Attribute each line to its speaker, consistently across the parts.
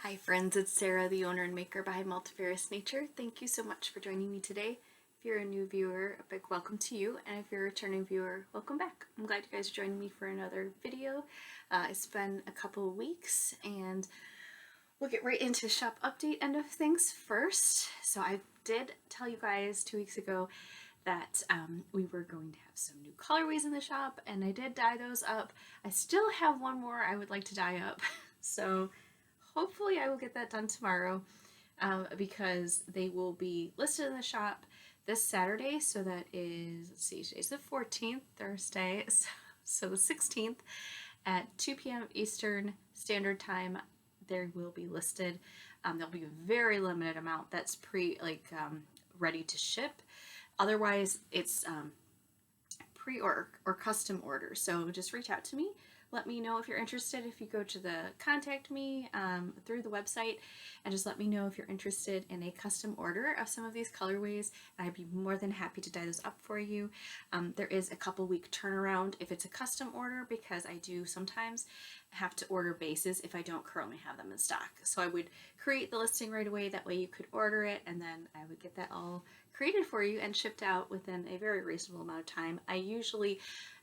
Speaker 1: Hi friends, it's Sarah, the owner and maker behind Multifarious Nature. Thank you so much for joining me today. If you're a new viewer, a big welcome to you, and if you're a returning viewer, welcome back. I'm glad you guys are joining me for another video. It's been a couple of weeks, and we'll get right into shop update end of things first. So I did tell you guys 2 weeks ago that we were going to have some new colorways in the shop, and I did dye those up. I still have one more I would like to dye up, so hopefully I will get that done tomorrow because they will be listed in the shop this Saturday. So that is, let's see, today's the 14th, Thursday, so the 16th at 2 p.m. Eastern Standard Time. They will be listed. There'll be a very limited amount that's ready to ship. Otherwise, it's pre or custom order. So just reach out to me. Let me know if you're interested. If you go to the contact me through the website, and just let me know if you're interested in a custom order of some of these colorways, and I'd be more than happy to dye those up for you. There is a couple week turnaround if it's a custom order, because I do sometimes have to order bases if I don't currently have them in stock. So I would create the listing right away. That way you could order it, and then I would get that all created for you and shipped out within a very reasonable amount of time. I usually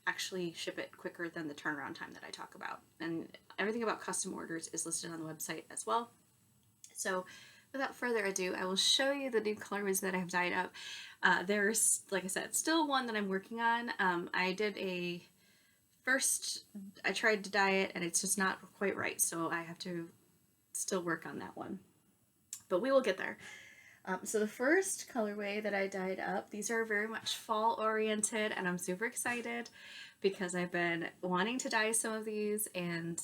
Speaker 1: actually ship it quicker than the turnaround time that I talk about. And everything about custom orders is listed on the website as well. So without further ado, I will show you the new colorways that I have dyed up. There's, like I said, still one that I'm working on. I tried to dye it and it's just not quite right. So I have to still work on that one. But we will get there. So the first colorway that I dyed up, these are very much fall oriented, and I'm super excited because I've been wanting to dye some of these, and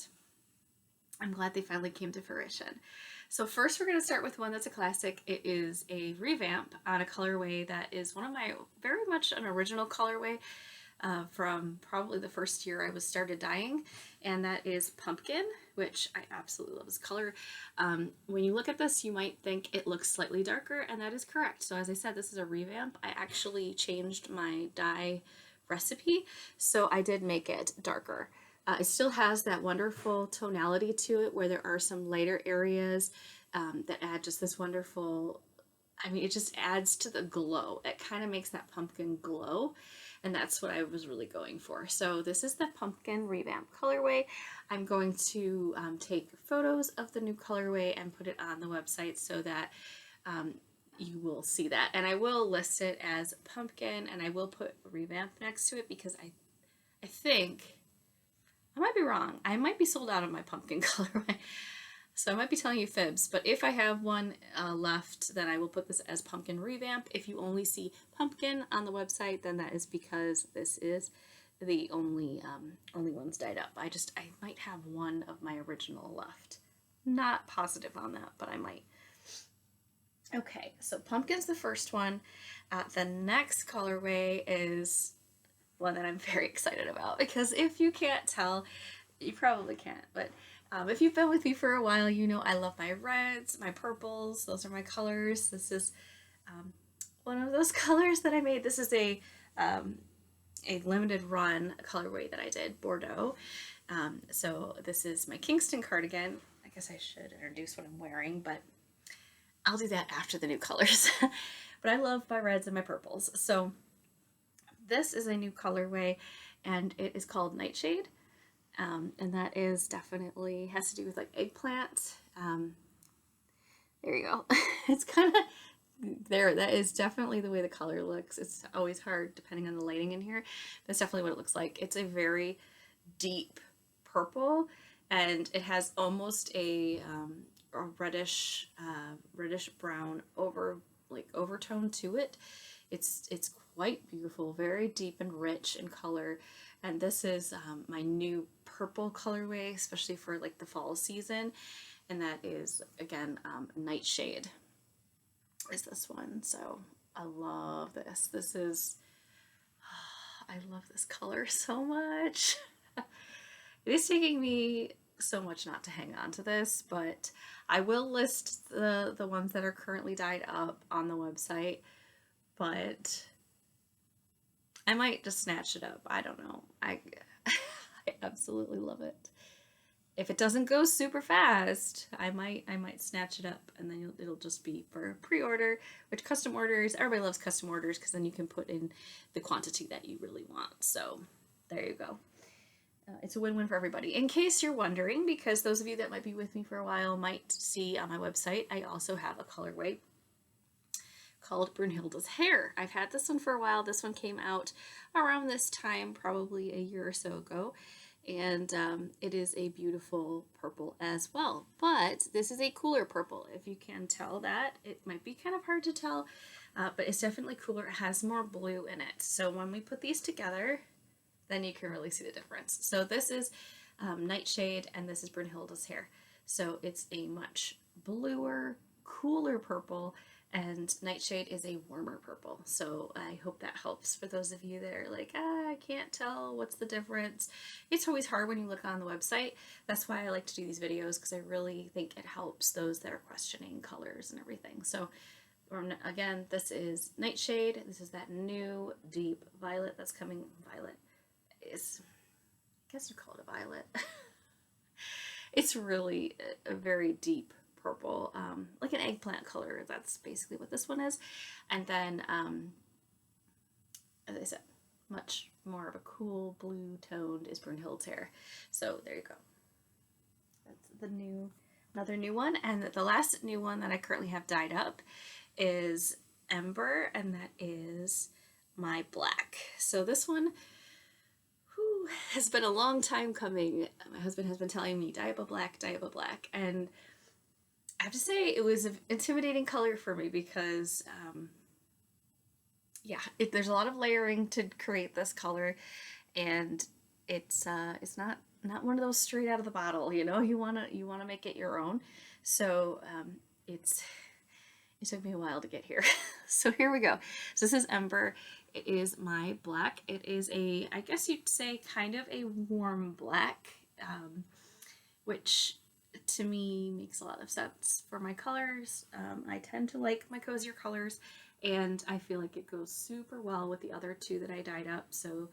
Speaker 1: I'm glad they finally came to fruition. So first we're going to start with one that's a classic. It is a revamp on a colorway that is one of my very much an original colorway from probably the first year I was started dyeing, and that is Pumpkin, which I absolutely love this color. When you look at this, you might think it looks slightly darker, and that is correct. So as I said, this is a revamp. I actually changed my dye recipe, so I did make it darker. It still has that wonderful tonality to it where there are some lighter areas that add just this wonderful, it just adds to the glow. It kind of makes that pumpkin glow, and that's what I was really going for. So this is the Pumpkin Revamp colorway. I'm going to take photos of the new colorway and put it on the website so that you will see that. And I will list it as Pumpkin, and I will put Revamp next to it because I think, I might be wrong, I might be sold out of my Pumpkin colorway. So I might be telling you fibs, but if I have one left, then I will put this as Pumpkin Revamp. If you only see Pumpkin on the website, then that is because this is the only ones dyed up. I might have one of my original left. Not positive on that, but I might. Okay, so Pumpkin's the first one. The next colorway is one that I'm very excited about, because if you can't tell, you probably can't, but if you've been with me for a while, you know I love my reds, my purples. Those are my colors. This is one of those colors that I made. This is a limited run colorway that I did, Bordeaux. So this is my Kingston cardigan. I guess I should introduce what I'm wearing, but I'll do that after the new colors. But I love my reds and my purples. So this is a new colorway, and it is called Nightshade. And that is definitely has to do with like eggplant. There you go. It's kind of there. That is definitely the way the color looks. It's always hard depending on the lighting in here. That's definitely what it looks like. It's a very deep purple, and it has almost a reddish brown overtone to it. It's quite beautiful, very deep and rich in color. And this is my new purple colorway, especially for like the fall season. And that is, again, Nightshade is this one. So I love this. I love this color so much. It is taking me so much not to hang on to this, but I will list the ones that are currently dyed up on the website, but I might just snatch it up. I don't know. I absolutely love it. if it doesn't go super fast, I might snatch it up, and then it'll just be for pre-order, which custom orders, everybody loves custom orders because then you can put in the quantity that you really want. So there you go. It's a win-win for everybody. In case you're wondering, because those of you that might be with me for a while might see on my website, I also have a colorway called Brunhilde's Hair. I've had this one for a while. This one came out around this time, probably a year or so ago. And it is a beautiful purple as well. But this is a cooler purple. If you can tell that, it might be kind of hard to tell, but it's definitely cooler. It has more blue in it. So when we put these together, then you can really see the difference. So this is Nightshade, and this is Brunhilde's Hair. So it's a much bluer, cooler purple, and Nightshade is a warmer purple. So I hope that helps for those of you that are like, I can't tell what's the difference. It's always hard when you look on the website. That's why I like to do these videos, because I really think it helps those that are questioning colors and everything. So again, this is Nightshade. This is that new deep violet that's coming. Violet is, I guess you call it a violet. It's really a very deep purple, like an eggplant color. That's basically what this one is. And then, as I said, much more of a cool blue toned is Brunhilde's Hair. So there you go. That's another new one. And the last new one that I currently have dyed up is Ember, and that is my black. So this one has been a long time coming. My husband has been telling me, dye up a black, dye up a black. And I have to say, it was an intimidating color for me because, there's a lot of layering to create this color, and it's not one of those straight out of the bottle. You know, you wanna make it your own. So it took me a while to get here. So here we go. So this is Ember. It is my black. It is I guess you'd say kind of a warm black, which to me makes a lot of sense for my colors. I tend to like my cozier colors, and I feel like it goes super well with the other two that I dyed up. So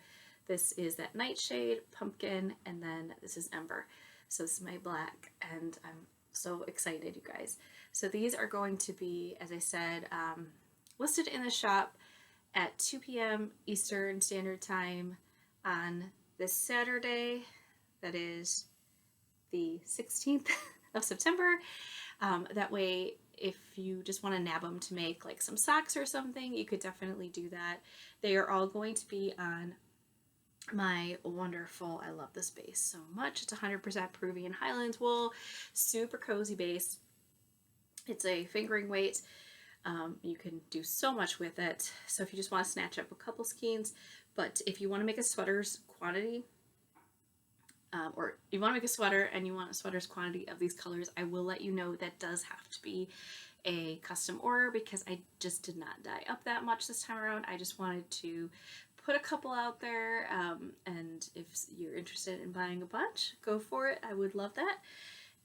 Speaker 1: this is that Nightshade, Pumpkin, and then this is Ember. So this is my black, and I'm so excited, you guys. So these are going to be, as I said, listed in the shop at 2 p.m. Eastern Standard Time on this Saturday. That is the 16th of September. That way, if you just want to nab them to make like some socks or something, you could definitely do that. They are all going to be on my wonderful, I love this base so much. It's 100% Peruvian Highlands wool, super cozy base. It's a fingering weight. You can do so much with it. So if you just want to snatch up a couple skeins, but if you want to make a sweater's quantity, or you want to make a sweater and you want a sweater's quantity of these colors, I will let you know that does have to be a custom order, because I just did not dye up that much this time around. I just wanted to put a couple out there, and if you're interested in buying a bunch, go for it. I would love that,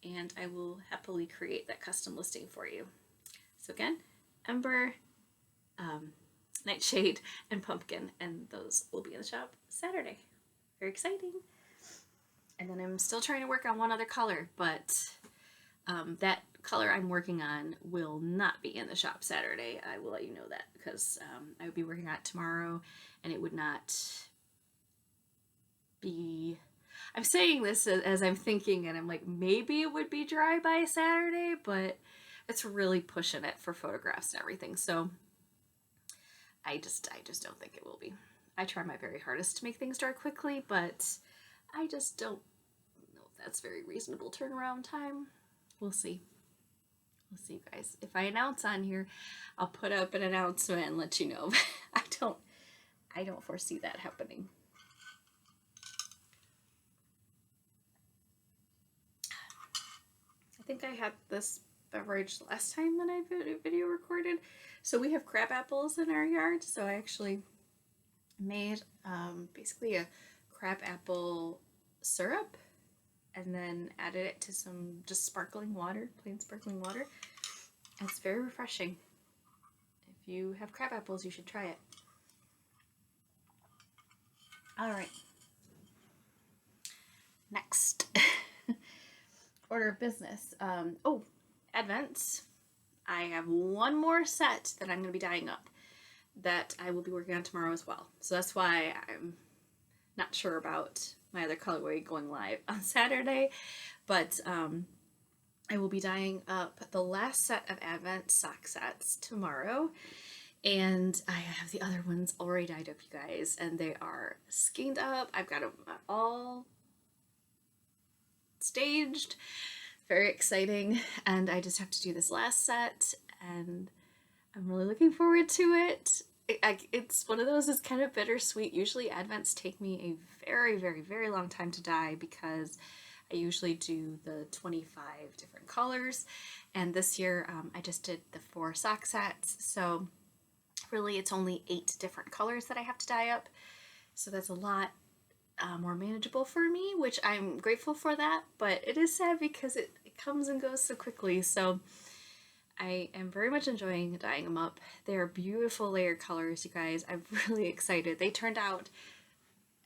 Speaker 1: and I will happily create that custom listing for you. So again, Ember, Nightshade, and Pumpkin, and those will be in the shop Saturday. Very exciting. And then I'm still trying to work on one other color, but that color I'm working on will not be in the shop Saturday. I will let you know that, because I would be working on it tomorrow, and it would not be... I'm saying this as I'm thinking, and I'm like, maybe it would be dry by Saturday, but it's really pushing it for photographs and everything. So I just don't think it will be. I try my very hardest to make things dry quickly, but I just don't know if that's very reasonable turnaround time. We'll see. We'll see, guys. If I announce on here, I'll put up an announcement and let you know. I don't foresee that happening. I think I had this beverage last time that I video recorded. So we have crab apples in our yard. So I actually made basically a crab apple syrup, and then added it to some just sparkling water, plain sparkling water. It's very refreshing. If you have crab apples, you should try it. All right. Next. order of business. Advents. I have one more set that I'm going to be dyeing up that I will be working on tomorrow as well. So that's why I'm not sure about my other colorway going live on Saturday, but I will be dyeing up the last set of Advent sock sets tomorrow, and I have the other ones already dyed up, you guys, and they are skeined up. I've got them all staged. Very exciting, and I just have to do this last set, and I'm really looking forward to it. It's one of those that's kind of bittersweet. Usually Advents take me a very, very, very long time to dye because I usually do the 25 different colors, and this year I just did the 4 sock sets, so really it's only 8 different colors that I have to dye up, so that's a lot more manageable for me, which I'm grateful for that, but it is sad because it comes and goes so quickly. So I am very much enjoying dyeing them up. They're beautiful layered colors, you guys. I'm really excited. They turned out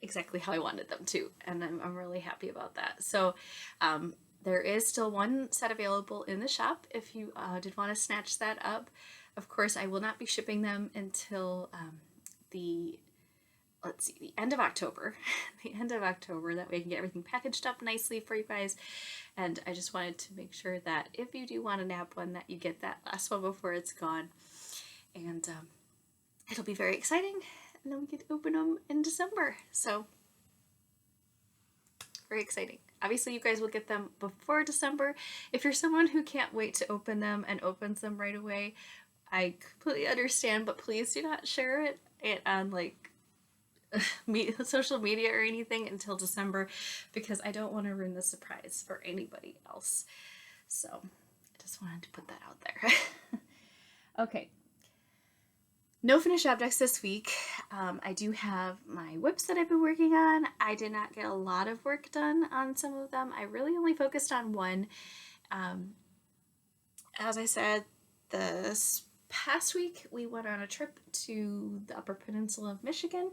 Speaker 1: exactly how I wanted them to, and I'm really happy about that. So there is still one set available in the shop if you did want to snatch that up. Of course, I will not be shipping them until the end of October. The end of October, that way I can get everything packaged up nicely for you guys. And I just wanted to make sure that if you do want to nab one, that you get that last one before it's gone. And it'll be very exciting. And then we get to open them in December. So, very exciting. Obviously, you guys will get them before December. If you're someone who can't wait to open them and opens them right away, I completely understand, but please do not share it on social media or anything until December, because I don't want to ruin the surprise for anybody else. So I just wanted to put that out there. Okay. No finished objects this week. I do have my whips that I've been working on. I did not get a lot of work done on some of them. I really only focused on one. As I said, this past week we went on a trip to the Upper Peninsula of Michigan,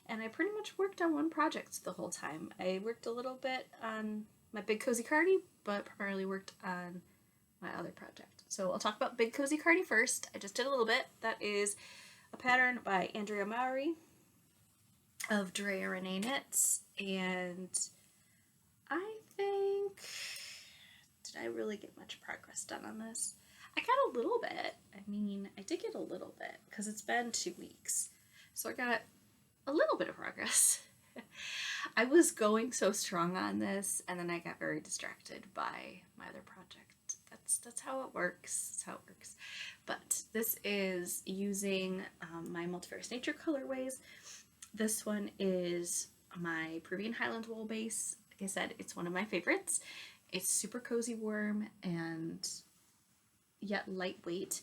Speaker 1: and I pretty much worked on one project the whole time. I worked a little bit on my Big Cozy Cardi, but primarily worked on my other project. So I'll talk about Big Cozy Cardi first. I just did a little bit. That is a pattern by Andrea Mowry of Andrea Knits, and I think, did I really get much progress done on this? I got a little bit. I did get a little bit because it's been 2 weeks. So I got a little bit of progress. I was going so strong on this, and then I got very distracted by my other project. That's how it works. That's how it works. But this is using my Multifarious Nature colorways. This one is my Peruvian Highland wool base. Like I said, it's one of my favorites. It's super cozy warm and yet lightweight.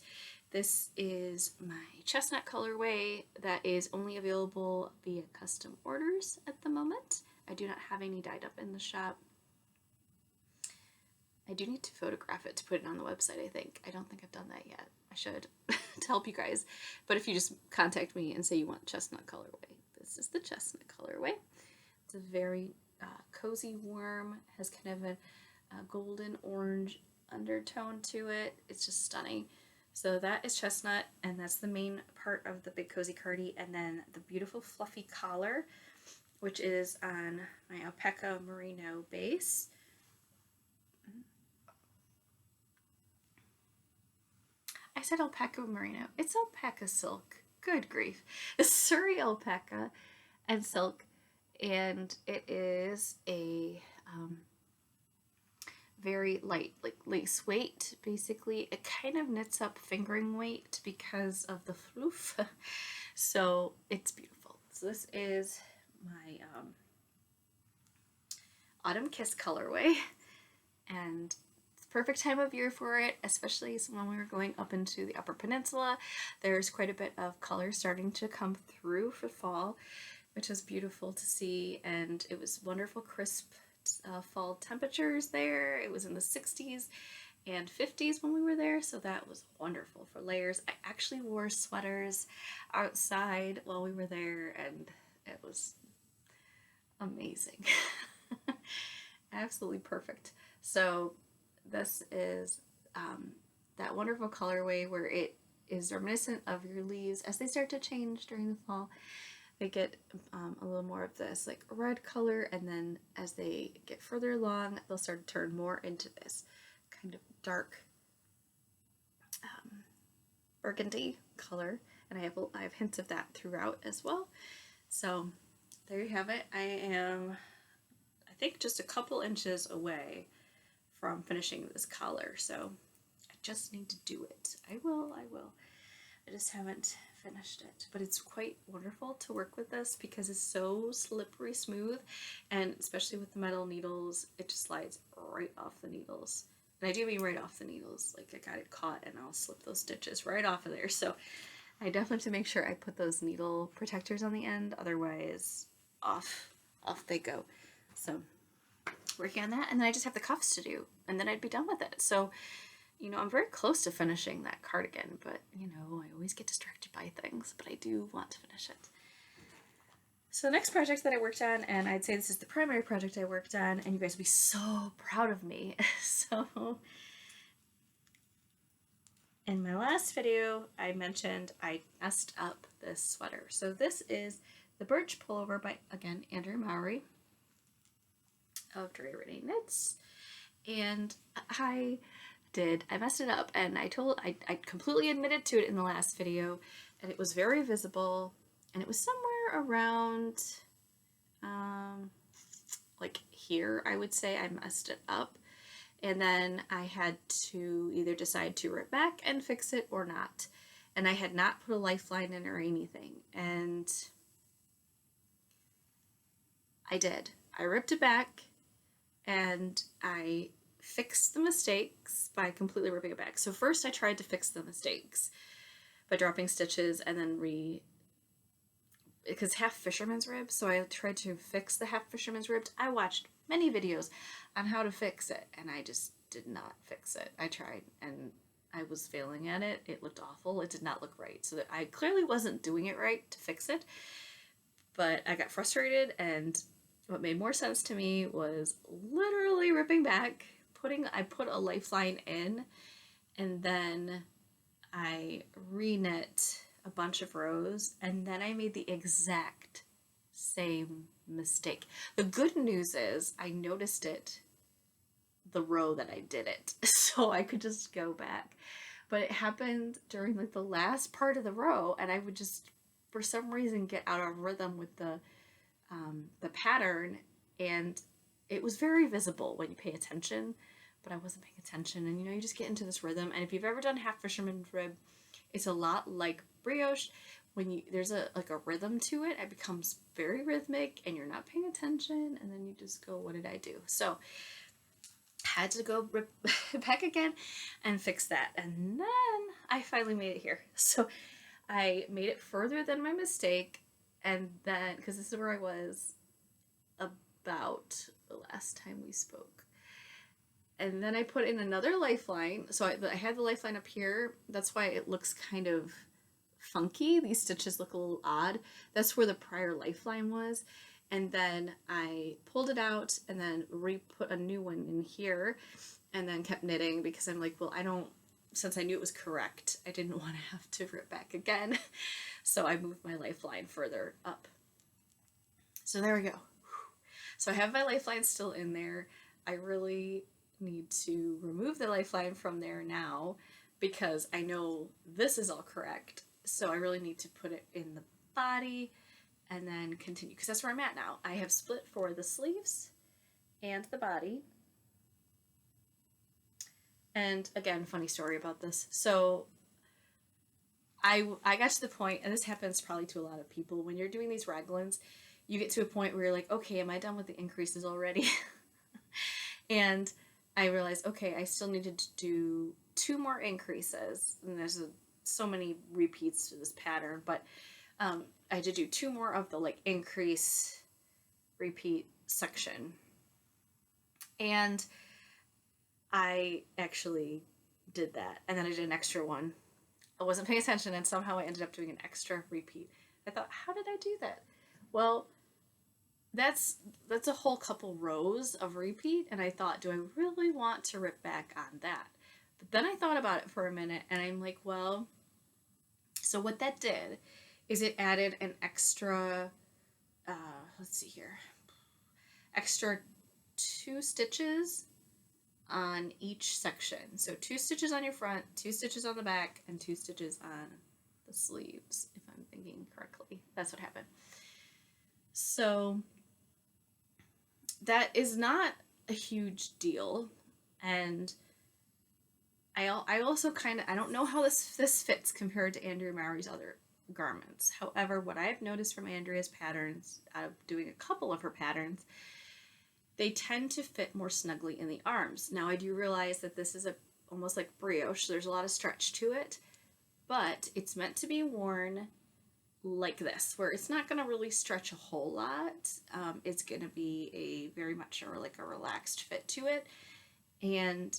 Speaker 1: This is my chestnut colorway that is only available via custom orders at the moment. I do not have any dyed up in the shop. I do need to photograph it to put it on the website, I think. I don't think I've done that yet. I should to help you guys. But if you just contact me and say you want chestnut colorway, this is the chestnut colorway. It's a very cozy, warm, has kind of a golden orange undertone to it. It's just stunning. So that is chestnut, and that's the main part of the Big Cozy Cardi. And then the beautiful fluffy collar, which is on my alpaca merino base. I said alpaca merino. It's alpaca silk. Good grief. It's Surrey alpaca and silk, and it is a very light, like lace weight, basically. It kind of knits up fingering weight because of the floof. So it's beautiful. So this is my Autumn Kiss colorway, and it's the perfect time of year for it, especially when we were going up into the Upper Peninsula. There's quite a bit of color starting to come through for fall, which is beautiful to see, and it was wonderful, crisp fall temperatures there. It was in the 60s and 50s when we were there, so that was wonderful for layers. I actually wore sweaters outside while we were there, and it was amazing. Absolutely perfect. So this is that wonderful colorway where it is reminiscent of your leaves as they start to change during the fall. They get a little more of this like red color, and then as they get further along, they'll start to turn more into this kind of dark burgundy color, and I have hints of that throughout as well. So there you have it. I am, I think, just a couple inches away from finishing this collar, so I just need to do it. I will. I just haven't finished it, but it's quite wonderful to work with this because it's so slippery smooth, and especially with the metal needles, it just slides right off the needles. And I do mean right off the needles, like I got it caught and I'll slip those stitches right off of there. So I definitely have to make sure I put those needle protectors on the end, otherwise off they go. So working on that, and then I just have the cuffs to do, and then I'd be done with it. So I'm very close to finishing that cardigan, but, I always get distracted by things, but I do want to finish it. So the next project that I worked on, and I'd say this is the primary project I worked on, and you guys will be so proud of me. So in my last video, I mentioned I messed up this sweater. So this is the Birch pullover by, again, Andrea Mowry of Andrea Knits, and I messed it up, and I completely admitted to it in the last video, and it was very visible, and it was somewhere around, like here, I would say I messed it up, and then I had to either decide to rip back and fix it or not, and I had not put a lifeline in or anything, and I did. I ripped it back, and I fix the mistakes by completely ripping it back. So first I tried to fix the mistakes by dropping stitches and then because half fisherman's rib, so I tried to fix the half fisherman's ribs. I watched many videos on how to fix it, and I just did not fix it. I tried, and I was failing at it. It looked awful. It did not look right. So that I clearly wasn't doing it right to fix it, but I got frustrated, and what made more sense to me was literally ripping back, I put a lifeline in, and then I reknit a bunch of rows, and then I made the exact same mistake. The good news is I noticed it the row that I did it, so I could just go back. But it happened during like the last part of the row, and I would just, for some reason, get out of rhythm with the pattern, and it was very visible when you pay attention, but I wasn't paying attention, and you just get into this rhythm. And if you've ever done half fisherman's rib, it's a lot like brioche. When there's a rhythm to it, it becomes very rhythmic, and you're not paying attention, and then you just go, what did I do? So had to go rip back again and fix that, and then I finally made it here. So I made it further than my mistake, and then, because this is where I was about the last time we spoke, and then I put in another lifeline. So I had the lifeline up here. That's why it looks kind of funky. These stitches look a little odd. That's where the prior lifeline was. And then I pulled it out and then put a new one in here, and then kept knitting because I'm like, well, since I knew it was correct, I didn't want to have to rip back again. So I moved my lifeline further up. So there we go. So I have my lifeline still in there. I really need to remove the lifeline from there now because I know this is all correct. So I really need to put it in the body and then continue, because that's where I'm at now. I have split for the sleeves and the body. And again, funny story about this. So I got to the point, and this happens probably to a lot of people, when you're doing these raglans, you get to a point where you're like, okay, am I done with the increases already? And I realized, okay, I still needed to do 2 more increases, and there's so many repeats to this pattern, but I had to do 2 more of the increase repeat section, and I actually did that, and then I did an extra one. I wasn't paying attention, and somehow I ended up doing an extra repeat. I thought, how did I do that? Well, that's a whole couple rows of repeat, and I thought, do I really want to rip back on that? But then I thought about it for a minute, and I'm like, well, so what that did is it added an extra, let's see here, extra 2 stitches on each section. So 2 stitches on your front, 2 stitches on the back, and 2 stitches on the sleeves, if I'm thinking correctly. That's what happened. So that is not a huge deal, and I also kind of, I don't know how this fits compared to Andrea Mowry's other garments. However, what I've noticed from Andrea's patterns, out of doing a couple of her patterns, they tend to fit more snugly in the arms. Now I do realize that this is almost like brioche. There's a lot of stretch to it, but it's meant to be worn like this, where it's not going to really stretch a whole lot. It's going to be a very much like a relaxed fit to it. And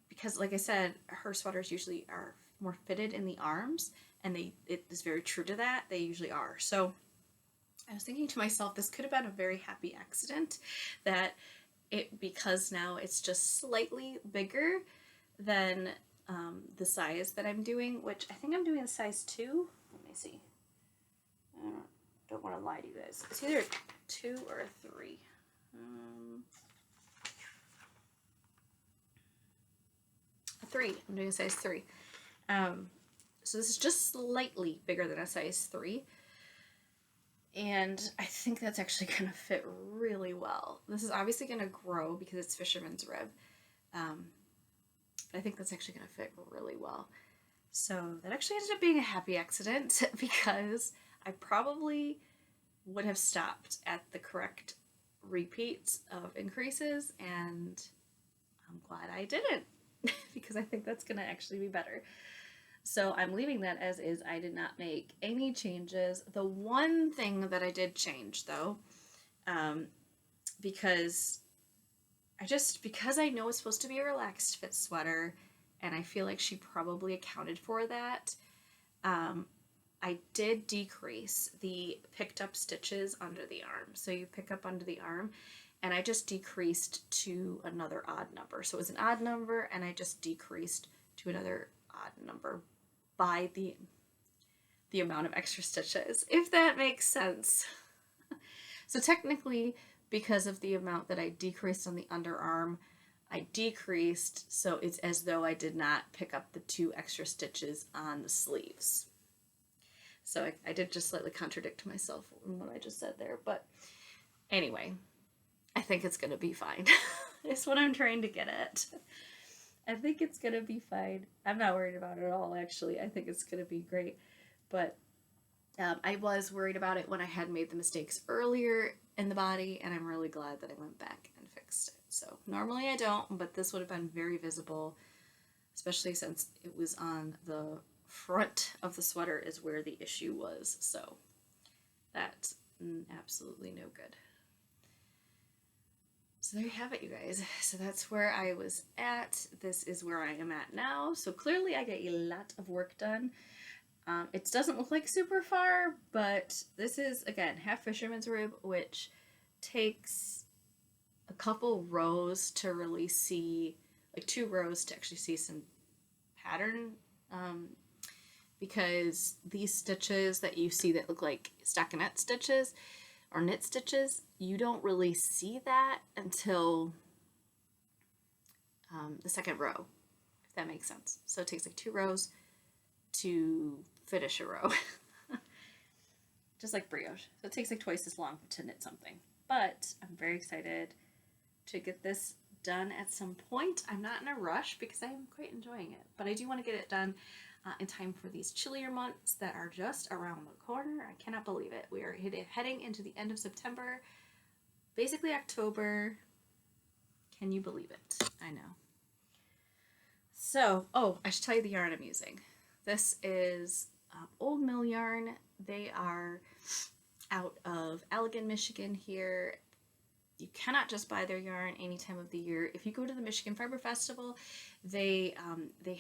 Speaker 1: because like I said, her sweaters usually are more fitted in the arms, and it is very true to that. They usually are. So I was thinking to myself, this could have been a very happy accident, that because now it's just slightly bigger than the size that I'm doing, which I think I'm doing a size 2. Let me see. I don't want to lie to you guys. It's either a 2 or a 3. A 3. I'm doing a size 3. So this is just slightly bigger than a size 3. And I think that's actually going to fit really well. This is obviously going to grow because it's fisherman's rib. I think that's actually going to fit really well. So that actually ended up being a happy accident, because I probably would have stopped at the correct repeats of increases, and I'm glad I didn't, because I think that's going to actually be better. So I'm leaving that as is. I did not make any changes. The one thing that I did change, though, because I know it's supposed to be a relaxed fit sweater, and I feel like she probably accounted for that, I did decrease the picked up stitches under the arm. So you pick up under the arm, and I just decreased to another odd number. So it was an odd number, and I just decreased to another odd number by the amount of extra stitches, if that makes sense. So technically, because of the amount that I decreased on the underarm, I decreased, so it's as though I did not pick up the 2 extra stitches on the sleeves. So I did just slightly contradict myself in what I just said there, but anyway, I think it's going to be fine. It's what I'm trying to get at. I think it's going to be fine. I'm not worried about it at all, actually. I think it's going to be great. But I was worried about it when I had made the mistakes earlier in the body, and I'm really glad that I went back and fixed it. So normally I don't, but this would have been very visible, especially since it was on the front of the sweater is where the issue was. So that's absolutely no good. So there you have it, you guys. So that's where I was at. This is where I am at now. So clearly I get a lot of work done. It doesn't look like super far, but this is, again, half fisherman's rib, which takes a couple rows to really see, like 2 rows to actually see some pattern, because these stitches that you see that look like stockinette stitches or knit stitches, you don't really see that until the second row, if that makes sense. So it takes like 2 rows to finish a row. Just like brioche. So it takes like twice as long to knit something. But I'm very excited to get this done at some point. I'm not in a rush because I'm quite enjoying it, but I do want to get it done in time for these chillier months that are just around the corner. I cannot believe it. We are heading into the end of September, basically October. Can you believe it? I know. So, I should tell you the yarn I'm using. This is Old Mill yarn. They are out of Allegan, Michigan here. You cannot just buy their yarn any time of the year. If you go to the Michigan Fiber Festival, they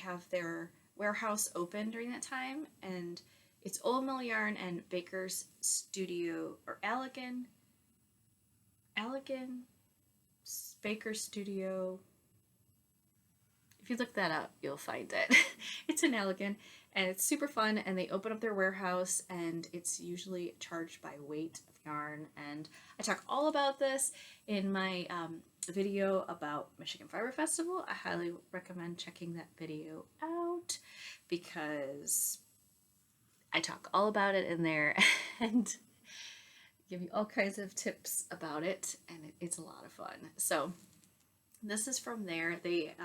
Speaker 1: have their warehouse open during that time, and it's Old Mill yarn and Baker's Studio or Allegan. Allegan Baker Studio. If you look that up, you'll find it. It's in Allegan, and it's super fun, and they open up their warehouse, and it's usually charged by weight of yarn, and I talk all about this in my video about Michigan Fiber Festival. I highly recommend checking that video out because I talk all about it in there and give you all kinds of tips about it, and it's a lot of fun. So this is from there. They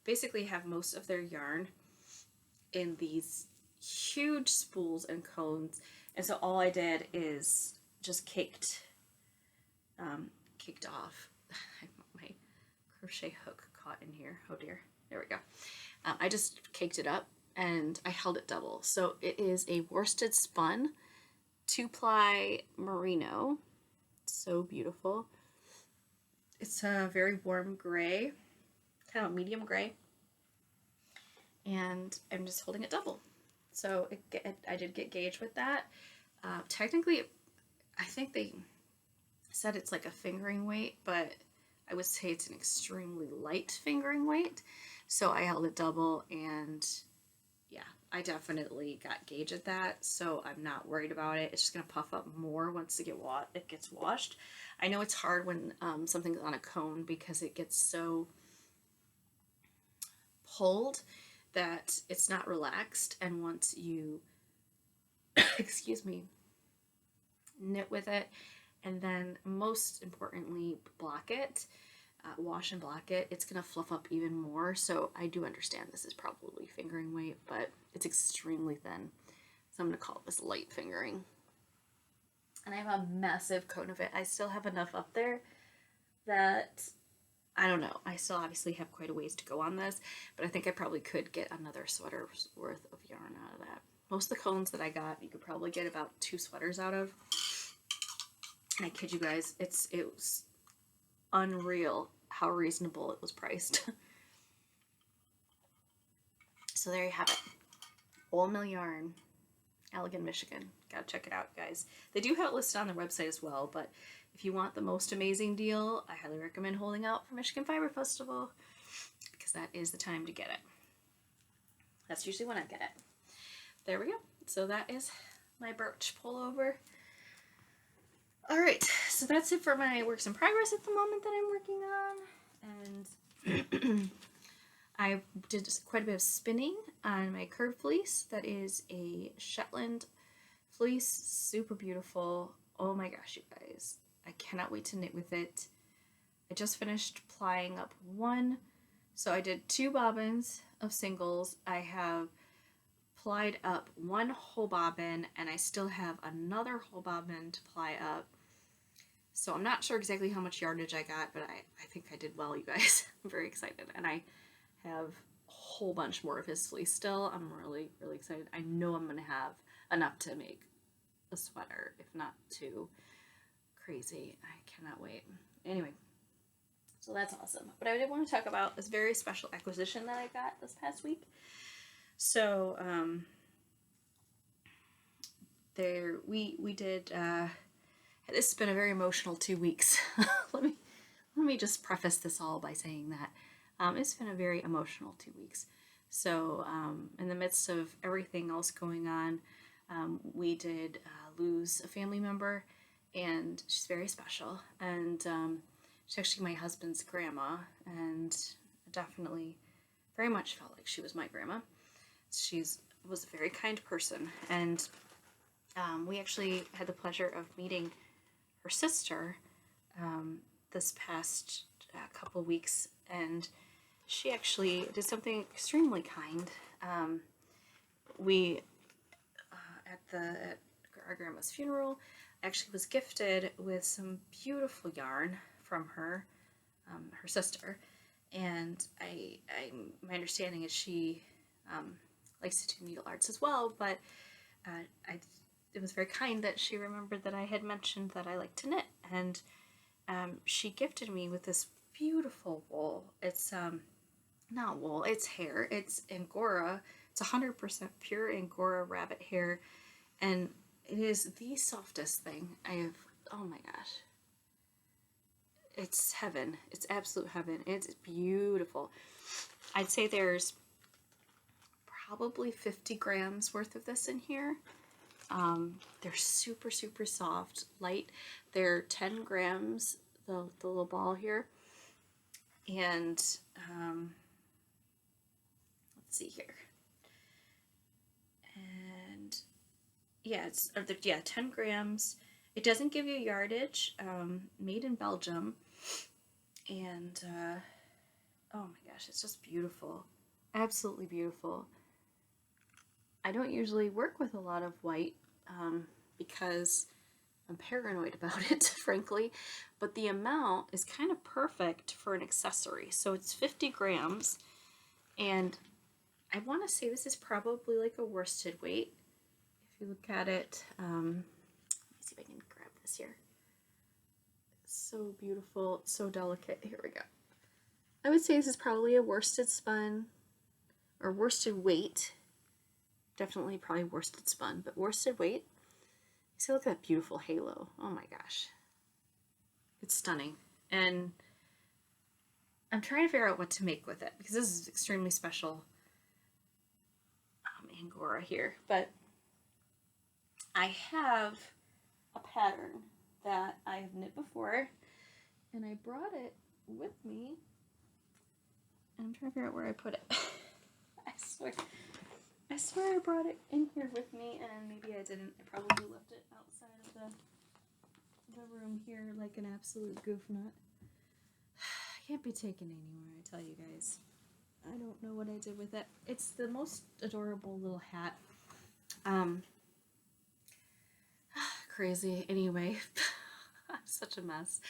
Speaker 1: basically have most of their yarn in these huge spools and cones, and so all I did is just caked off. My crochet hook caught in here. Oh dear. There we go. I just caked it up and I held it double. So it is a worsted spun 2-ply merino. So beautiful. It's a very warm gray, kind of a medium gray, and I'm just holding it double. So I did get gauge with that. Technically, I think they said it's like a fingering weight, but I would say it's an extremely light fingering weight. So I held it double, and yeah, I definitely got gauge at that, so I'm not worried about it. It's just going to puff up more once it gets washed. I know it's hard when something's on a cone because it gets so pulled that it's not relaxed, and once you excuse me, knit with it, and then most importantly block it, wash and block it, it's gonna fluff up even more. So I do understand this is probably fingering weight, but it's extremely thin, so I'm gonna call this light fingering. And I have a massive cone of it. I still have enough up there that I don't know. I still obviously have quite a ways to go on this, but I think I probably could get another sweater's worth of yarn out of that. Most of the cones that I got, you could probably get about 2 sweaters out of. And I kid you guys, it was unreal how reasonable it was priced. So there you have it. Whole Mill Yarn, Allegan, Michigan. Gotta check it out, guys. They do have it listed on their website as well, but if you want the most amazing deal, I highly recommend holding out for Michigan Fiber Festival because that is the time to get it. That's usually when I get it. There we go. So that is my Birch pullover. All right, so that's it for my works in progress at the moment that I'm working on. And I did quite a bit of spinning on my curved fleece. That is a Shetland fleece, super beautiful. Oh my gosh, you guys. I cannot wait to knit with it. I just finished plying up one. So I did 2 bobbins of singles. I have plied up 1 whole bobbin, and I still have another whole bobbin to ply up. So I'm not sure exactly how much yardage I got, but I think I did well, you guys. I'm very excited. And I have a whole bunch more of his fleece still. I'm really, really excited. I know I'm going to have enough to make a sweater, if not 2. Crazy. I cannot wait. Anyway, so that's awesome. But I did want to talk about this very special acquisition that I got this past week. So, we did, this has been a very emotional 2 weeks. Let me just preface this all by saying that it's been a very emotional 2 weeks. So in the midst of everything else going on, we did lose a family member, and she's very special. And she's actually my husband's grandma, and definitely very much felt like she was my grandma. She was a very kind person, and we actually had the pleasure of meeting her sister this past couple weeks, and she actually did something extremely kind. We at our grandma's funeral actually was gifted with some beautiful yarn from her sister, and my understanding is she likes to do needle arts as well, but it was very kind that she remembered that I had mentioned that I like to knit, and she gifted me with this beautiful wool. It's not wool, it's hair. It's Angora. It's 100% pure Angora rabbit hair, and it is the softest thing I have. Oh my gosh, it's heaven. It's absolute heaven. It's beautiful. I'd say there's probably 50 grams worth of this in here. They're super, super soft, light. They're 10 grams, the little ball here. And let's see here. And yeah, it's 10 grams. It doesn't give you yardage. Made in Belgium. And oh my gosh, it's just beautiful. Absolutely beautiful. I don't usually work with a lot of white because I'm paranoid about it, frankly, but the amount is kind of perfect for an accessory. So it's 50 grams, and I want to say this is probably like a worsted weight. If you look at it, let me see if I can grab this here. It's so beautiful, so delicate. Here we go. I would say this is probably a worsted spun or worsted weight. Definitely probably worsted spun, but worsted weight. See, look at that beautiful halo. Oh my gosh. It's stunning. And I'm trying to figure out what to make with it because this is extremely special Angora here. But I have a pattern that I have knit before, and I brought it with me. And I'm trying to figure out where I put it. I swear I brought it in here with me, and maybe I didn't. I probably left it outside of the room here like an absolute goof nut. I can't be taken anywhere, I tell you guys. I don't know what I did with it. It's the most adorable little hat. Crazy. Anyway, I'm such a mess.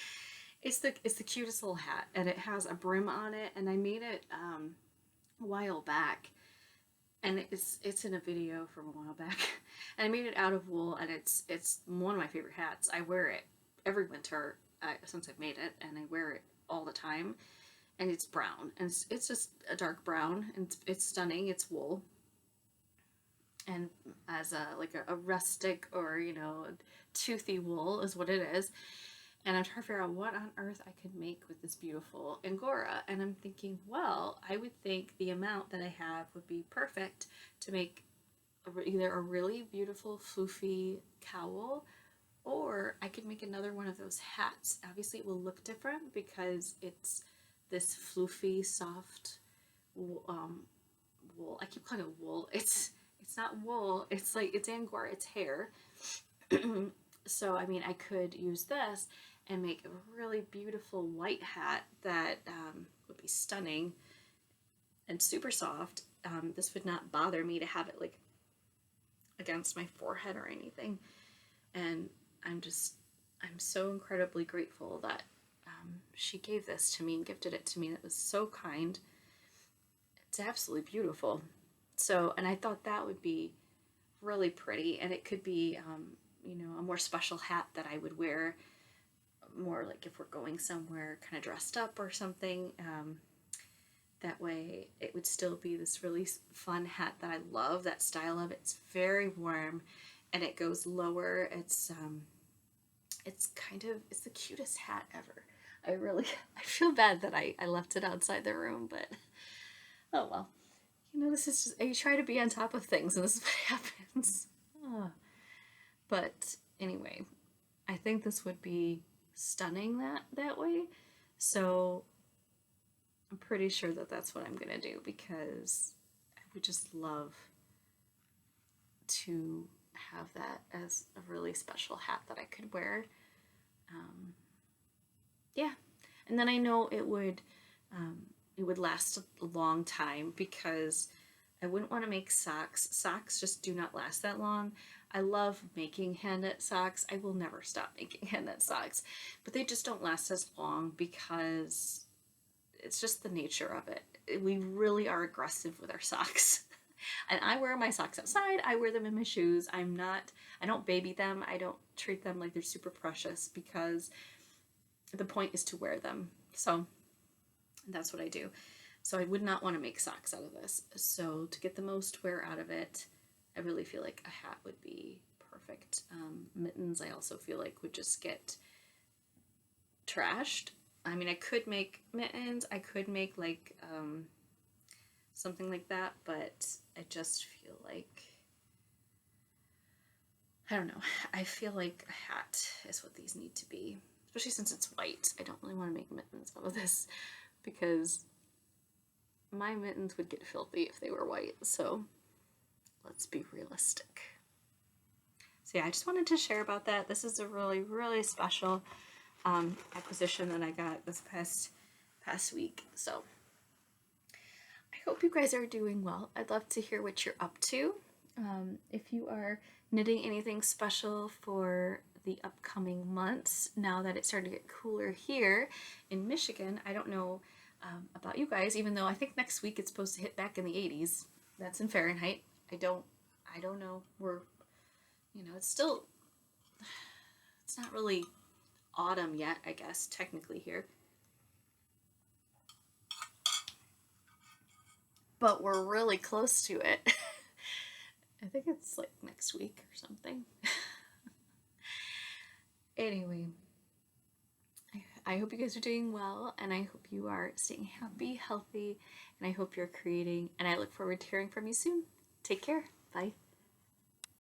Speaker 1: It's the cutest little hat, and it has a brim on it, and I made it a while back. And it's in a video from a while back. And I made it out of wool, and it's one of my favorite hats. I wear it every winter since I've made it, and I wear it all the time. And it's brown, and it's just a dark brown, and it's stunning. It's wool, and as a rustic or toothy wool is what it is. And I'm trying to figure out what on earth I could make with this beautiful Angora. And I'm thinking, well, I would think the amount that I have would be perfect to make either a really beautiful floofy cowl, or I could make another one of those hats. Obviously, it will look different because it's this floofy, soft wool. I keep calling it wool. It's not wool. It's Angora. It's hair. So, I mean, I could use this and make a really beautiful white hat that would be stunning and super soft. This would not bother me to have it like against my forehead or anything. And I'm so incredibly grateful that she gave this to me and gifted it to me. That was so kind. It's absolutely beautiful. So, and I thought that would be really pretty, and it could be a more special hat that I would wear more like if we're going somewhere kind of dressed up or something. That way it would still be this really fun hat that I love that style of. It's very warm, and it goes lower. It's the cutest hat ever. I feel bad that I left it outside the room, but oh well. This is just, I try to be on top of things, and this is what happens. But anyway, I think this would be stunning that way. So I'm pretty sure that that's what I'm gonna do, because I would just love to have that as a really special hat that I could wear. Yeah, and then I know it would last a long time, because I wouldn't want to make socks. Socks just do not last that long. I love making hand-knit socks. I will never stop making hand-knit socks, but they just don't last as long because it's just the nature of it. We really are aggressive with our socks. And I wear my socks outside. I wear them in my shoes. I don't baby them. I don't treat them like they're super precious, because the point is to wear them. So that's what I do. So I would not want to make socks out of this. So to get the most wear out of it, I really feel like a hat would be perfect. Mittens, I also feel like would just get trashed. I mean, I could make mittens, I could make like something like that, but I just feel like, I don't know, I feel like a hat is what these need to be, especially since it's white. I don't really want to make mittens out of this because my mittens would get filthy if they were white, so let's be realistic. So yeah, I just wanted to share about that. This is a really, really special acquisition that I got this past week. So I hope you guys are doing well. I'd love to hear what you're up to. If you are knitting anything special for the upcoming months, now that it's starting to get cooler here in Michigan. I don't know about you guys, even though I think next week it's supposed to hit back in the 80s. That's in Fahrenheit. I don't know. We're, it's not really autumn yet, I guess, technically here. But we're really close to it. I think it's like next week or something. Anyway, I hope you guys are doing well, and I hope you are staying happy, healthy, and I hope you're creating, and I look forward to hearing from you soon. Take care. Bye.